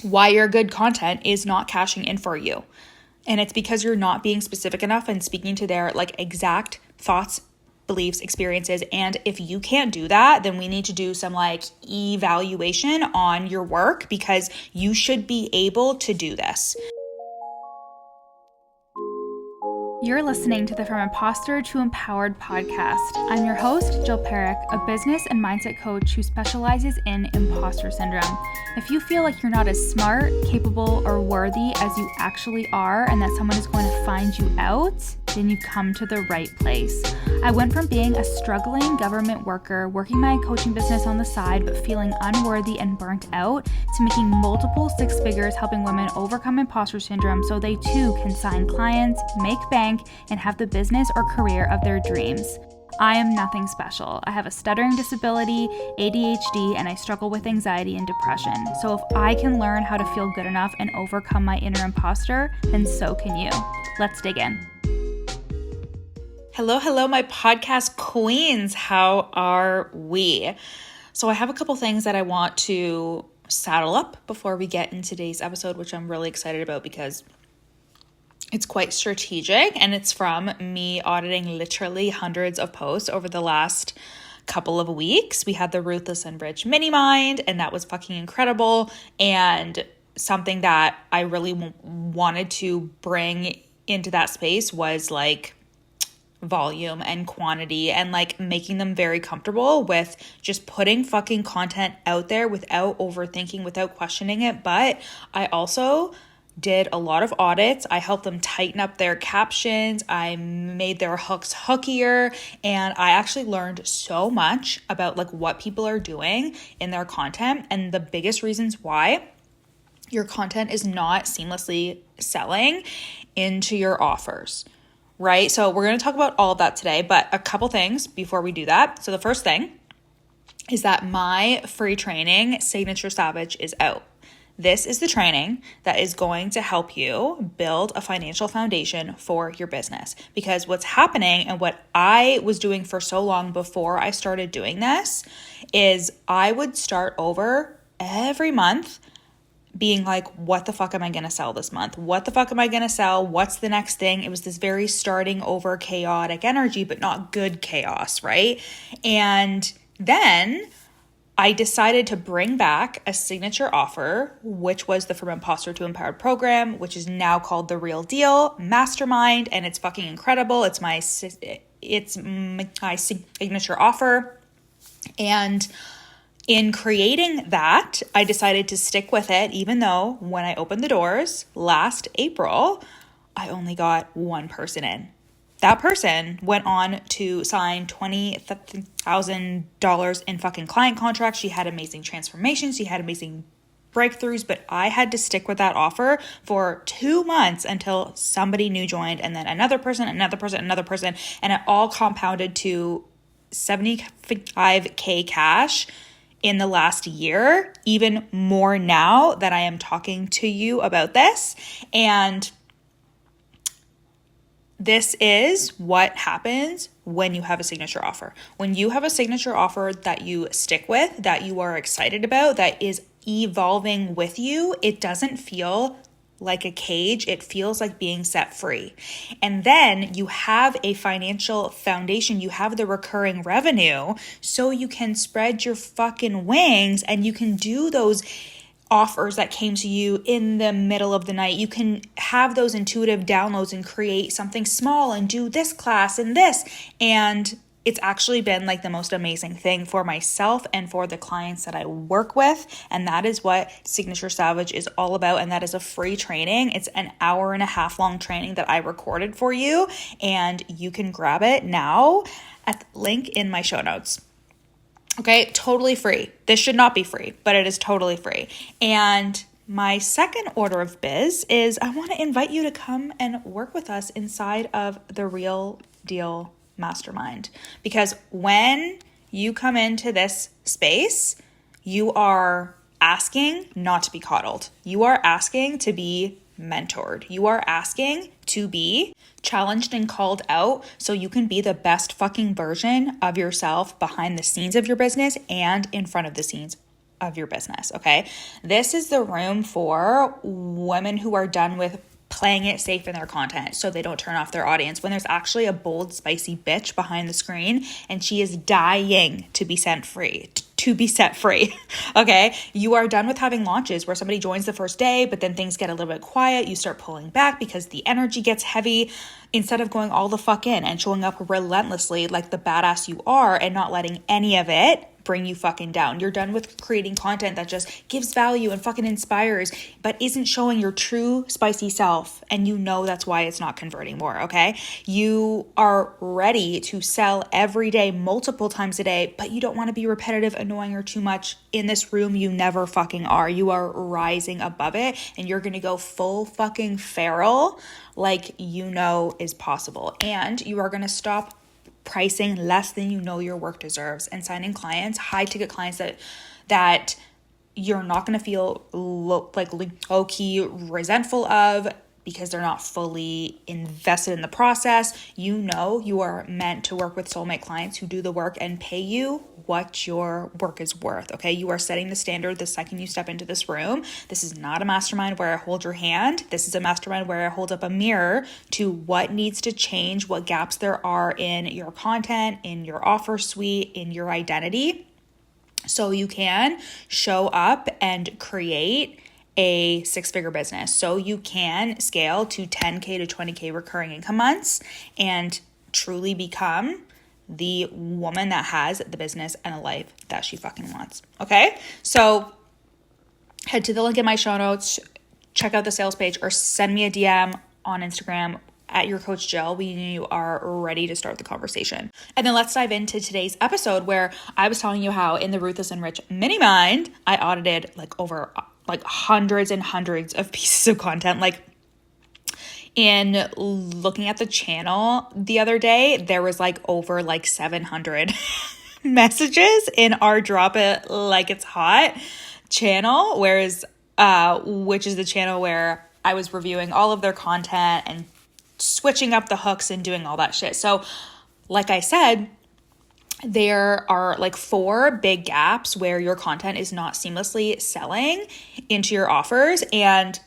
why your good content is not cashing in for you. And it's because you're not being specific enough and speaking to their like exact thoughts, beliefs, experiences. And if you can't do that, then we need to do some like evaluation on your work, because you should be able to do this. You're listening to the From Imposter to Empowered podcast. I'm your host, Jill Perrick, a business and mindset coach who specializes in imposter syndrome. If you feel like you're not as smart, capable, or worthy as you actually are, and that someone is going to find you out, then you come to the right place. I went from being a struggling government worker, working my coaching business on the side, but feeling unworthy and burnt out, to making multiple six figures helping women overcome imposter syndrome so they too can sign clients, make bank, and have the business or career of their dreams. I am nothing special. I have a stuttering disability, ADHD, and I struggle with anxiety and depression. So if I can learn how to feel good enough and overcome my inner imposter, then so can you. Let's dig in. Hello, my podcast queens. How are we? So I have a couple things that I want to saddle up before we get in today's episode, which I'm really excited about because it's quite strategic, and it's from me auditing literally hundreds of posts over the last couple of weeks. We had the Ruthless and Rich mini mind, and that was fucking incredible, and something that I really wanted to bring into that space was like volume and quantity, and like making them very comfortable with just putting fucking content out there without overthinking, without questioning it. But I also did a lot of audits. I helped them tighten up their captions. I made their hooks hookier, and I actually learned so much about like what people are doing in their content and the biggest reasons why your content is not seamlessly selling into your offers, right? So we're going to talk about all of that today, but a couple things before we do that. So the first thing is that my free training, Signature Savage, is out. This is the training that is going to help you build a financial foundation for your business. Because what's happening, and what I was doing for so long before I started doing this, is I would start over every month being like, what the fuck am I going to sell this month? What the fuck am I going to sell? What's the next thing? It was this very starting over chaotic energy, but not good chaos, right? And then I decided to bring back a signature offer, which was the From Imposter to Empowered program, which is now called The Real Deal Mastermind, and it's fucking incredible. It's my signature offer. And in creating that, I decided to stick with it, even though when I opened the doors last April, I only got one person in. That person went on to sign $20,000 in fucking client contracts. She had amazing transformations. She had amazing breakthroughs, but I had to stick with that offer for 2 months until somebody new joined, and then another person, and it all compounded to $75K cash in the last year, even more now that I am talking to you about this. And this is what happens when you have a signature offer. When you have a signature offer that you stick with, that you are excited about, that is evolving with you, it doesn't feel like a cage. It feels like being set free. And then you have a financial foundation. You have the recurring revenue, so you can spread your fucking wings and you can do those offers that came to you in the middle of the night. You can have those intuitive downloads and create something small and do this class and this. And it's actually been like the most amazing thing for myself and for the clients that I work with. And that is what Signature Savage is all about. And that is a free training. It's an 1.5 hour long training that I recorded for you. And you can grab it now at the link in my show notes. Okay, totally free. This should not be free, but it is totally free. And my second order of biz is I want to invite you to come and work with us inside of the Real Deal Mastermind. Because when you come into this space, you are asking not to be coddled. You are asking to be mentored. You are asking to be challenged and called out so you can be the best fucking version of yourself behind the scenes of your business and in front of the scenes of your business, okay? This is the room for women who are done with playing it safe in their content so they don't turn off their audience when there's actually a bold, spicy bitch behind the screen and she is dying to be set free. Okay? You are done with having launches where somebody joins the first day, but then things get a little bit quiet. You start pulling back because the energy gets heavy. Instead of going all the fuck in and showing up relentlessly like the badass you are and not letting any of it bring you fucking down. You're done with creating content that just gives value and fucking inspires, but isn't showing your true spicy self. And you know that's why it's not converting more, okay? You are ready to sell every day, multiple times a day, but you don't want to be repetitive, annoying, or too much. In this room, you never fucking are. You are rising above it, and you're going to go full fucking feral like you know is possible. And you are going to stop pricing less than you know your work deserves and signing clients, high ticket clients that you're not going to feel low-key resentful of because they're not fully invested in the process. You know you are meant to work with soulmate clients who do the work and pay you what your work is worth, okay? You are setting the standard the second you step into this room. This is not a mastermind where I hold your hand. This is a mastermind where I hold up a mirror to what needs to change, what gaps there are in your content, in your offer suite, in your identity, so you can show up and create a six-figure business, so you can scale to 10K to 20K recurring income months and truly become the woman that has the business and a life that she fucking wants. Okay? So head to the link in my show notes, check out the sales page, or send me a DM on Instagram at your coach Jill when you are ready to start the conversation. And then let's dive into today's episode where I was telling you how in the Ruthless and Rich mini mind, I audited over hundreds and hundreds of pieces of content. In looking at the channel the other day, there was over 700 messages in our Drop It Like It's Hot channel, which is the channel where I was reviewing all of their content and switching up the hooks and doing all that shit. So like I said, there are 4 big gaps where your content is not seamlessly selling into your offers. And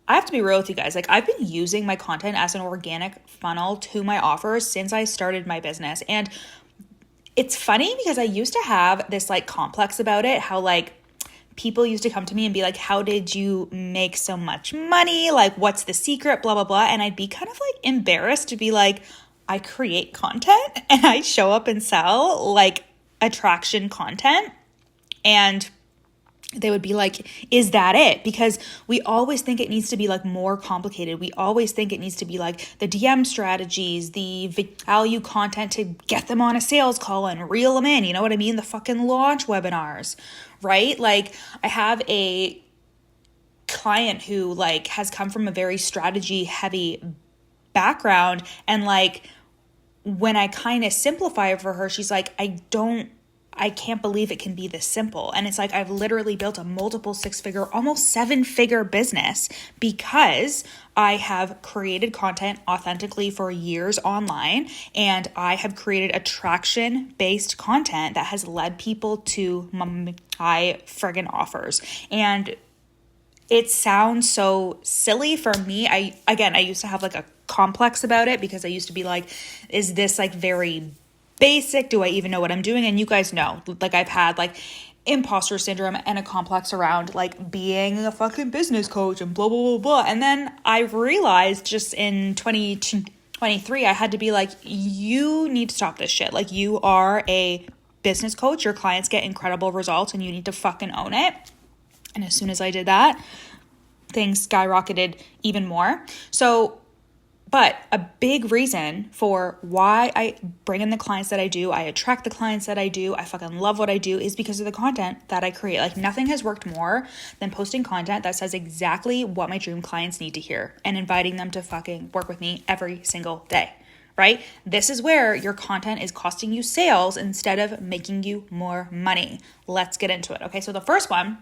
I have to be real with you guys. I've been using my content as an organic funnel to my offers since I started my business. And it's funny because I used to have this complex about it, how people used to come to me and be like, how did you make so much money? What's the secret? Blah, blah, blah. And I'd be kind of embarrassed to be like, I create content and I show up and sell attraction content. And they would be like, is that it? Because we always think it needs to be more complicated. We always think it needs to be the DM strategies, the value content to get them on a sales call and reel them in. You know what I mean? The fucking launch webinars, right? I have a client who has come from a very strategy heavy background. And when I kind of simplify it for her, she's like, I can't believe it can be this simple. And it's I've literally built a multiple 6-figure, almost 7-figure business because I have created content authentically for years online, and I have created attraction-based content that has led people to my friggin' offers. And it sounds so silly for me. I used to have a complex about it because I used to be is this very basic? Do I even know what I'm doing? And you guys know, I've had imposter syndrome and a complex around being a fucking business coach and blah, blah, blah, blah. And then I realized just in 2023, I had to be you need to stop this shit. You are a business coach. Your clients get incredible results and you need to fucking own it. And as soon as I did that, things skyrocketed even more. But a big reason for why I bring in the clients that I do, I attract the clients that I do, I fucking love what I do, is because of the content that I create. Nothing has worked more than posting content that says exactly what my dream clients need to hear and inviting them to fucking work with me every single day, right? This is where your content is costing you sales instead of making you more money. Let's get into it. Okay, so the first one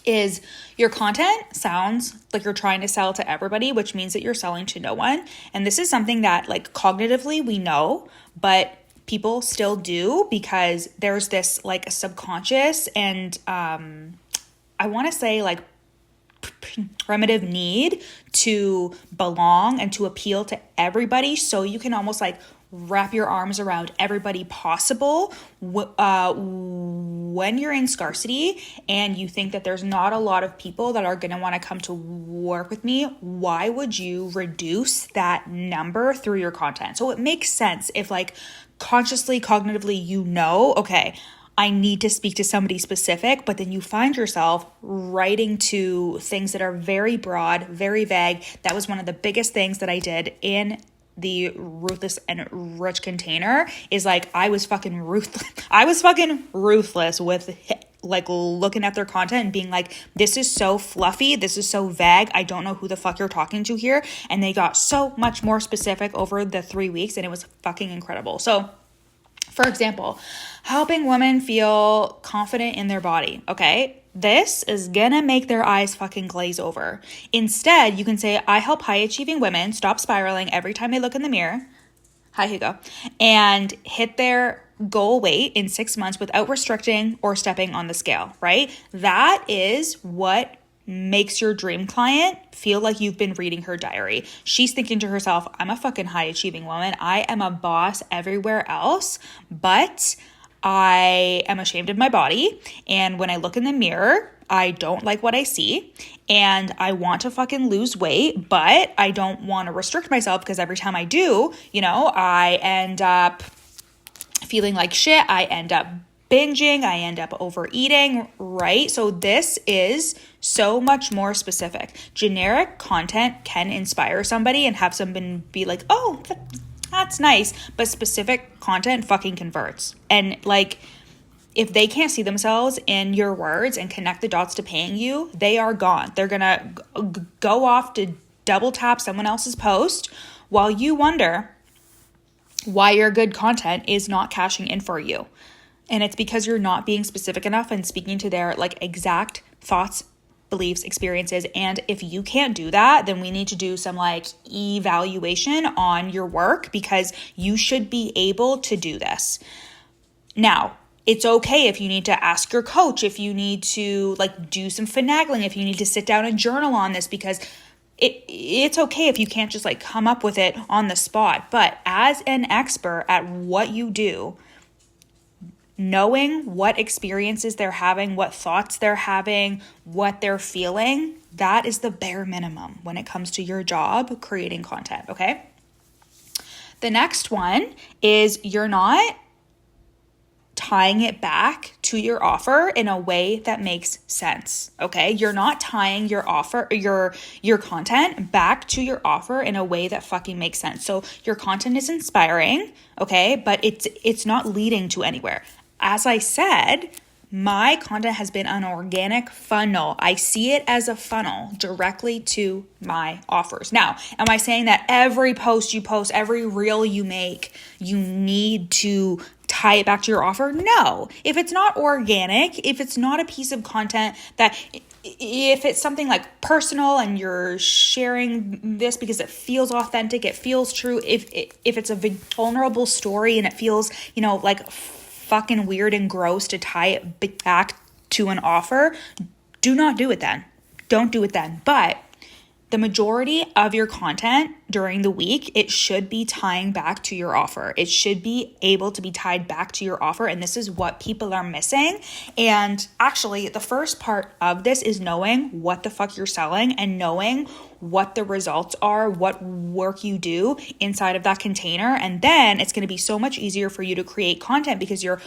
is your content sounds like you're trying to sell to everybody, which means that you're selling to no one. And this is something that cognitively we know, but people still do, because there's this like subconscious and I want to say like primitive need to belong and to appeal to everybody, so you can almost like wrap your arms around everybody possible when you're in scarcity and you think that there's not a lot of people that are going to want to come to work with me. Why would you reduce that number through your content? So it makes sense if like consciously, cognitively, you know, okay, I need to speak to somebody specific, but then you find yourself writing to things that are very broad, very vague. That was one of the biggest things that I did in the Ruthless and Rich container, is like I was fucking ruthless with like looking at their content and being like, this is so fluffy, this is so vague, I don't know who the fuck you're talking to here. And they got so much more specific over the 3 weeks, and it was fucking incredible. So for example, helping women feel confident in their body. Okay, this is gonna make their eyes fucking glaze over. Instead, you can say, I help high achieving women stop spiraling every time they look in the mirror. Hi, Hugo. And hit their goal weight in 6 months without restricting or stepping on the scale, right? That is what makes your dream client feel like you've been reading her diary. She's thinking to herself, I'm a fucking high achieving woman. I am a boss everywhere else, but I am ashamed of my body. And when I look in the mirror, I don't like what I see. And I want to fucking lose weight, but I don't want to restrict myself, because every time I do, you know, I end up feeling like shit. I end up binging, I end up overeating, right? So this is so much more specific. Generic content can inspire somebody and have someone be like, oh, that's nice. But specific content fucking converts. And like, if they can't see themselves in your words and connect the dots to paying you, they are gone. They're gonna go off to double tap someone else's post while you wonder why your good content is not cashing in for you. And it's because you're not being specific enough and speaking to their like exact thoughts, beliefs, experiences. And if you can't do that, then we need to do some like evaluation on your work, because you should be able to do this. Now, it's okay if you need to ask your coach, if you need to like do some finagling, if you need to sit down and journal on this, because it's okay if you can't just like come up with it on the spot. But as an expert at what you do, knowing what experiences they're having, what thoughts they're having, what they're feeling, that is the bare minimum when it comes to your job creating content, okay? The next one is you're not tying it back to your offer in a way that makes sense, okay? You're not tying your offer, your content back to your offer in a way that fucking makes sense. So your content is inspiring, okay? But it's not leading to anywhere. As I said, my content has been an organic funnel. I see it as a funnel directly to my offers. Now, am I saying that every post you post, every reel you make, you need to tie it back to your offer? No. If it's not organic, if it's not a piece of content that, if it's something like personal and you're sharing this because it feels authentic, it feels true, if it's a vulnerable story and it feels, you know, like fucking weird and gross to tie it back to an offer, do not do it then. Don't do it then. But the majority of your content during the week, it should be tying back to your offer. It should be able to be tied back to your offer. And this is what people are missing. And actually, the first part of this is knowing what the fuck you're selling and knowing what the results are, what work you do inside of that container. And then it's going to be so much easier for you to create content because you're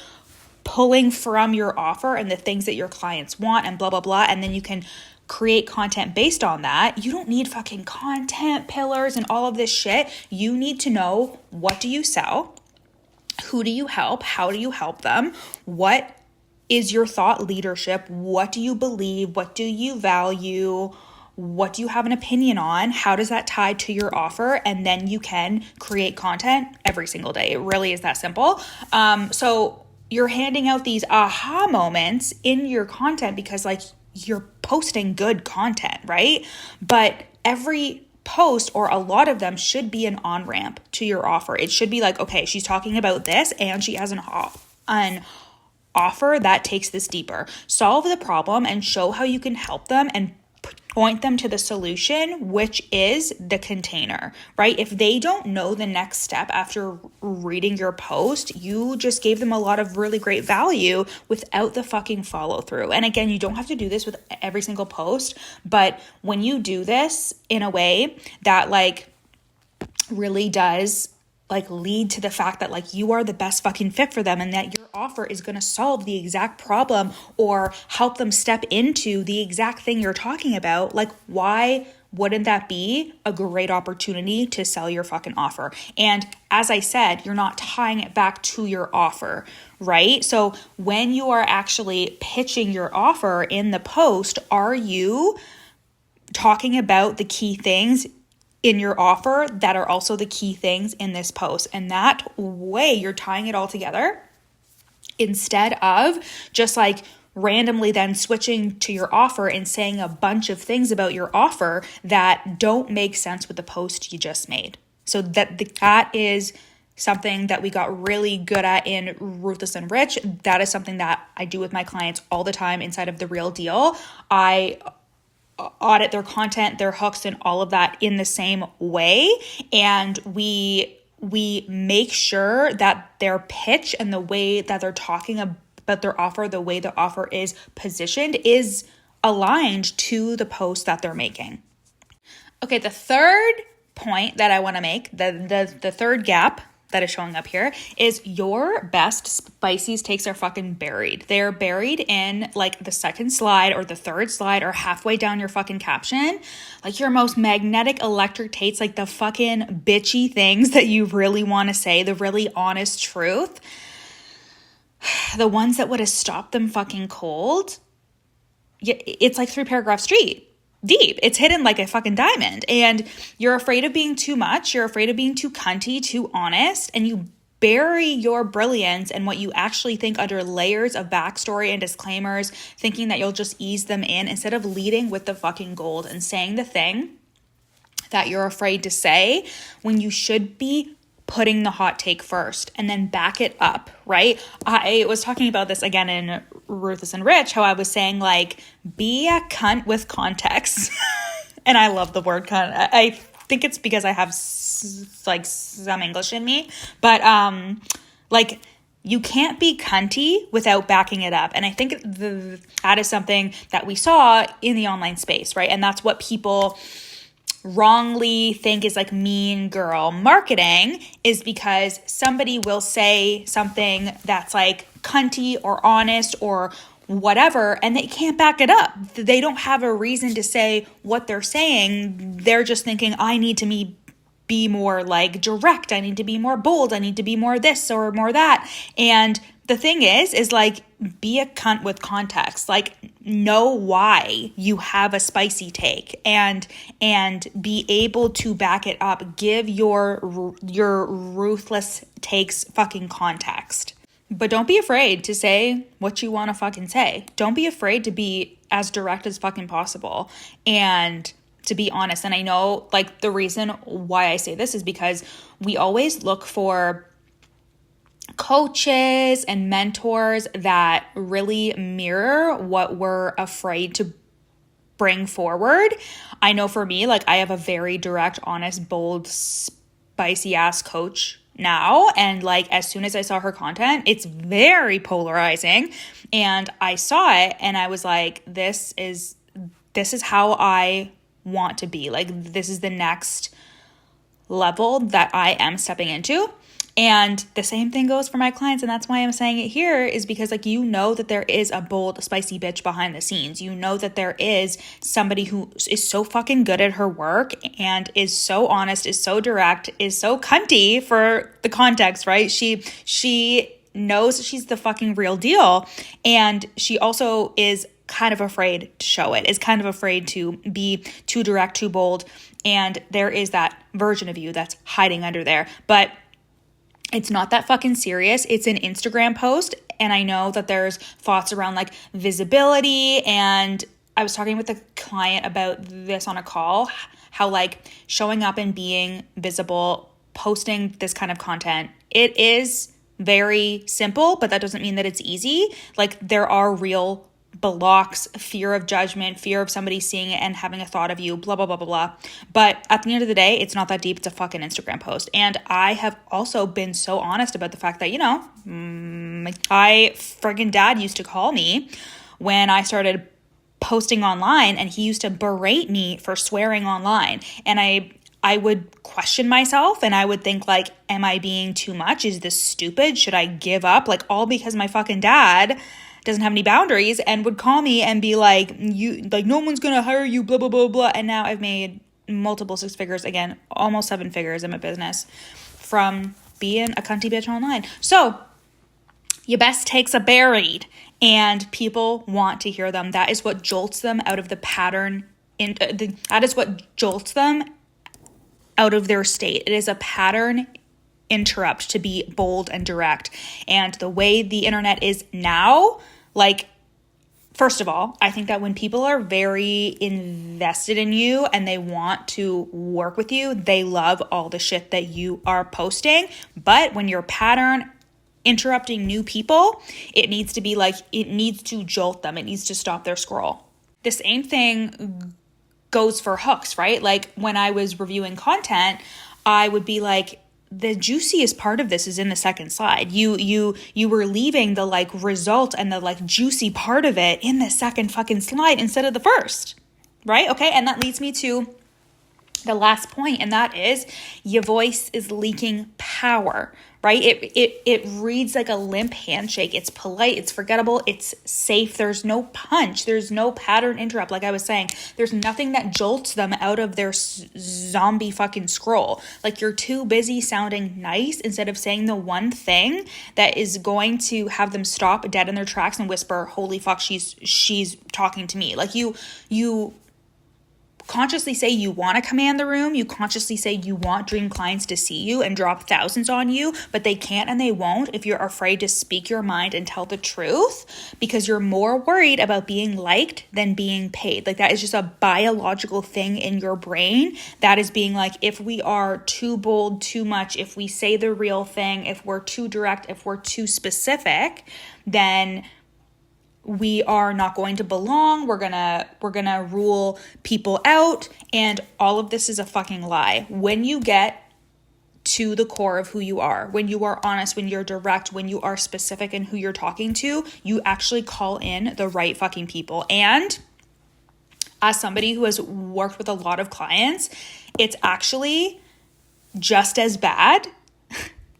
pulling from your offer and the things that your clients want and blah, blah, blah. And then you can create content based on that. You don't need fucking content pillars and all of this shit. You need to know, what do you sell? Who do you help? How do you help them? What is your thought leadership? What do you believe? What do you value? What do you have an opinion on? How does that tie to your offer? And then you can create content every single day. It really is that simple. So you're handing out these aha moments in your content because like you're posting good content, right? But every post, or a lot of them, should be an on-ramp to your offer. It should be like, okay, she's talking about this and she has an offer that takes this deeper. Solve the problem and show how you can help them and point them to the solution, which is the container, right? If they don't know the next step after reading your post, you just gave them a lot of really great value without the fucking follow through. And again, you don't have to do this with every single post, but when you do this in a way that like really does like lead to the fact that like you are the best fucking fit for them and that your offer is going to solve the exact problem or help them step into the exact thing you're talking about, like why wouldn't that be a great opportunity to sell your fucking offer? And as I said, you're not tying it back to your offer, right? So when you are actually pitching your offer in the post, are you talking about the key things in your offer that are also the key things in this post? And that way you're tying it all together instead of just like randomly then switching to your offer and saying a bunch of things about your offer that don't make sense with the post you just made. So that is something that we got really good at in Ruthless and Rich. That is something that I do with my clients all the time inside of The Real Deal. I audit their content, their hooks, and all of that in the same way. And we make sure that their pitch and the way that they're talking about their offer, the way the offer is positioned, is aligned to the post that they're making. Okay, the third point that I want to make, the third gap that is showing up here, is your best spicy takes are fucking buried. They're buried in like the second slide or the third slide or halfway down your fucking caption. Like your most magnetic electric takes, like the fucking bitchy things that you really want to say, the really honest truth, the ones that would have stopped them fucking cold. It's like 3 paragraphs deep. It's hidden like a fucking diamond. And you're afraid of being too much. You're afraid of being too cunty, too honest. And you bury your brilliance and what you actually think under layers of backstory and disclaimers, thinking that you'll just ease them in instead of leading with the fucking gold and saying the thing that you're afraid to say when you should be putting the hot take first and then back it up, right? I was talking about this again in Ruthless and Rich, how I was saying like, be a cunt with context. And I love the word cunt. I think it's because I have like some English in me, but like you can't be cunty without backing it up. And I think that is something that we saw in the online space, right? And that's what people wrongly think is like mean girl marketing, is because somebody will say something that's like cunty or honest or whatever, and they can't back it up. They don't have a reason to say what they're saying. They're just thinking, I need to be more like direct. I need to be more bold. I need to be more this or more that. And the thing is like, be a cunt with context. Like, know why you have a spicy take and be able to back it up. Give your ruthless takes fucking context. But don't be afraid to say what you want to fucking say. Don't be afraid to be as direct as fucking possible and to be honest. And I know like the reason why I say this is because we always look for coaches and mentors that really mirror what we're afraid to bring forward. I know for me, like I have a very direct, honest, bold, spicy ass coach now. And like, as soon as I saw her content, it's very polarizing. And I saw it and I was like, this is how I want to be. Like, this is the next level that I am stepping into. And the same thing goes for my clients. And that's why I'm saying it here, is because like, you know that there is a bold, spicy bitch behind the scenes. You know that there is somebody who is so fucking good at her work and is so honest, is so direct, is so cunty for the context, right? She knows she's the fucking real deal. And she also is kind of afraid to show it, is kind of afraid to be too direct, too bold. And there is that version of you that's hiding under there. But it's not that fucking serious. It's an Instagram post. And I know that there's thoughts around like visibility and I was talking with a client about this on a call, how like showing up and being visible, posting this kind of content, it is very simple, but that doesn't mean that it's easy. Like there are real blocks, fear of judgment, fear of somebody seeing it and having a thought of you, blah, blah, blah, blah, blah. But at the end of the day, it's not that deep. It's a fucking Instagram post. And I have also been so honest about the fact that, my friggin' dad used to call me when I started posting online, and he used to berate me for swearing online. And I would question myself, and I would think like, am I being too much? Is this stupid? Should I give up? Like all because my fucking dad doesn't have any boundaries and would call me and be like, no one's going to hire you, blah, blah, blah, blah. And now I've made multiple 6 figures, again, almost 7 figures in my business from being a cunty bitch online. So your best takes are buried and people want to hear them. That is what jolts them out of the pattern. That is what jolts them out of their state. It is a pattern interrupt to be bold and direct. And the way the internet is now, like, first of all, I think that when people are very invested in you and they want to work with you, they love all the shit that you are posting. But when your pattern interrupting new people, it needs to be like, it needs to jolt them. It needs to stop their scroll. The same thing goes for hooks, right? Like when I was reviewing content, I would be like, the juiciest part of this is in the second slide. You were leaving the like result and the like juicy part of it in the second fucking slide instead of the first, right? Okay, and that leads me to the last point, and that is your voice is leaking power, right? It reads like a limp handshake. It's polite, it's forgettable, it's safe. There's no punch, there's no pattern interrupt. Like I was saying, there's nothing that jolts them out of their zombie fucking scroll. Like you're too busy sounding nice instead of saying the one thing that is going to have them stop dead in their tracks and whisper, holy fuck, she's talking to me. Like you consciously say you want to command the room. You consciously say you want dream clients to see you and drop thousands on you, but they can't and they won't if you're afraid to speak your mind and tell the truth because you're more worried about being liked than being paid. Like that is just a biological thing in your brain that is being like, if we are too bold, too much, if we say the real thing, if we're too direct, if we're too specific, then we are not going to belong. We're gonna rule people out. And all of this is a fucking lie. When you get to the core of who you are, when you are honest, when you're direct, when you are specific in who you're talking to, you actually call in the right fucking people. And as somebody who has worked with a lot of clients, it's actually just as bad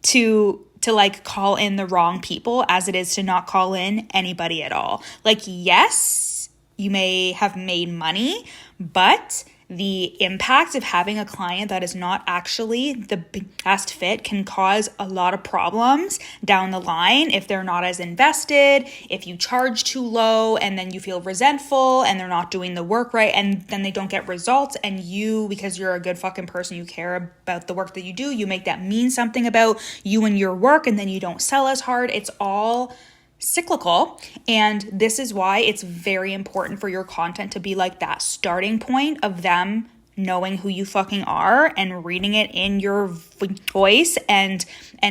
to like call in the wrong people as it is to not call in anybody at all. Like, yes, you may have made money, but the impact of having a client that is not actually the best fit can cause a lot of problems down the line if they're not as invested, if you charge too low and then you feel resentful and they're not doing the work right and then they don't get results, and you, because you're a good fucking person, you care about the work that you do, you make that mean something about you and your work, and then you don't sell as hard. It's all cyclical. And this is why it's very important for your content to be like that starting point of them knowing who you fucking are and reading it in your voice and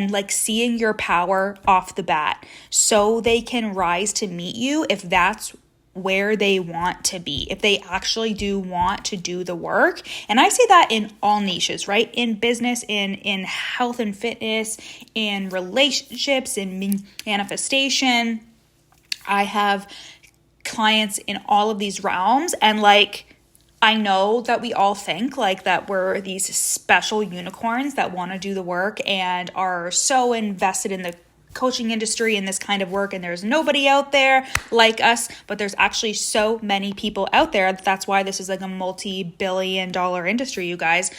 like seeing your power off the bat so they can rise to meet you if that's where they want to be, if they actually do want to do the work. And I say that in all niches, right? In business, in health and fitness, in relationships, in manifestation. I have clients in all of these realms, and like, I know that we all think like that we're these special unicorns that want to do the work and are so invested in the coaching industry and this kind of work, and there's nobody out there like us, but there's actually so many people out there. That's why this is like a multi-billion-dollar industry, you guys,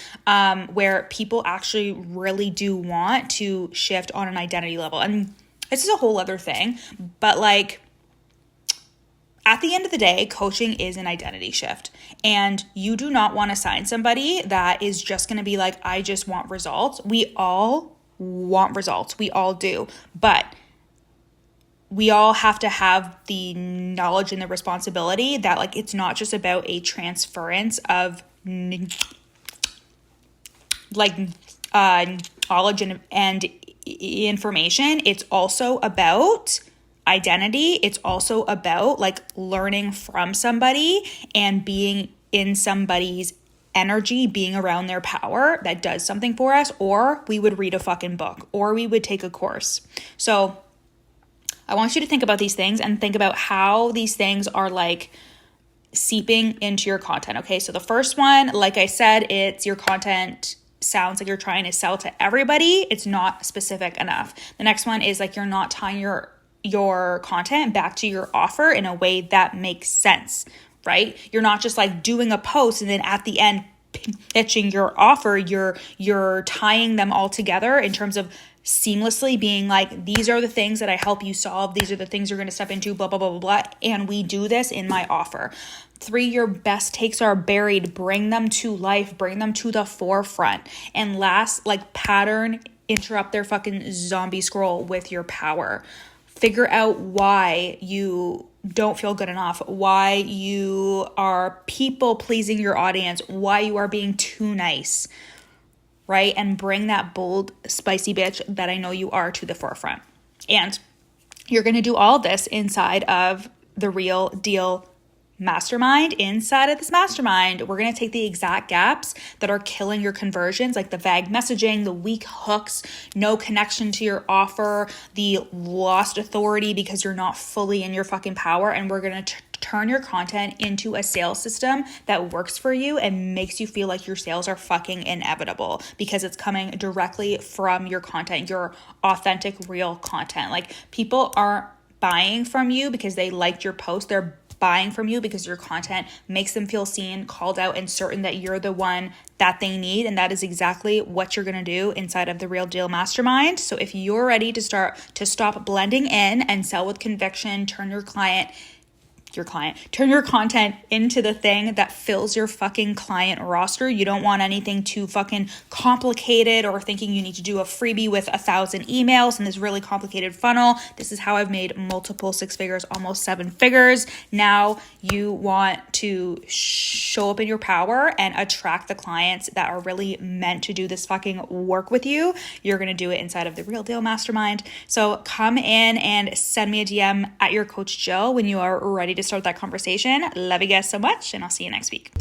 where people actually really do want to shift on an identity level. And this is a whole other thing, but like, at the end of the day, coaching is an identity shift, and you do not want to sign somebody that is just going to be like, I just want results. We all want results. We all do. But we all have to have the knowledge and the responsibility that like it's not just about a transference of like knowledge and information. It's also about identity. It's also about like learning from somebody and being in somebody's energy, being around their power that does something for us, or we would read a fucking book, or we would take a course. So I want you to think about these things and think about how these things are like seeping into your content. Okay, so the first one, like I said, it's your content sounds like you're trying to sell to everybody. It's not specific enough. The next one is like you're not tying your content back to your offer in a way that makes sense, right? You're not just like doing a post and then at the end pitching your offer. You're tying them all together in terms of seamlessly being like, these are the things that I help you solve. These are the things you're going to step into, blah, blah, blah, blah, blah. And we do this in my offer. 3, your best takes are buried. Bring them to life. Bring them to the forefront. And last, like pattern, interrupt their fucking zombie scroll with your power. Figure out why you don't feel good enough, why you are people pleasing your audience, why you are being too nice, right? And bring that bold, spicy bitch that I know you are to the forefront. And you're going to do all this inside of the Real Deal Mastermind. Inside of this mastermind, we're going to take the exact gaps that are killing your conversions, like the vague messaging, the weak hooks, no connection to your offer, the lost authority because you're not fully in your fucking power. And we're going to turn your content into a sales system that works for you and makes you feel like your sales are fucking inevitable because it's coming directly from your content, your authentic, real content. Like people aren't buying from you because they liked your post. They're buying from you because your content makes them feel seen, called out, and certain that you're the one that they need. And that is exactly what you're going to do inside of the Real Deal Mastermind. So if you're ready to stop blending in and sell with conviction, turn your content into the thing that fills your fucking client roster. You don't want anything too fucking complicated or thinking you need to do a freebie with 1,000 emails and this really complicated funnel. This is how I've made multiple 6 figures, almost 7 figures. Now you want to show up in your power and attract the clients that are really meant to do this fucking work with you. You're going to do it inside of the Real Deal Mastermind. So come in and send me a DM at your coach Jill when you are ready to start that conversation. Love you guys so much, and I'll see you next week.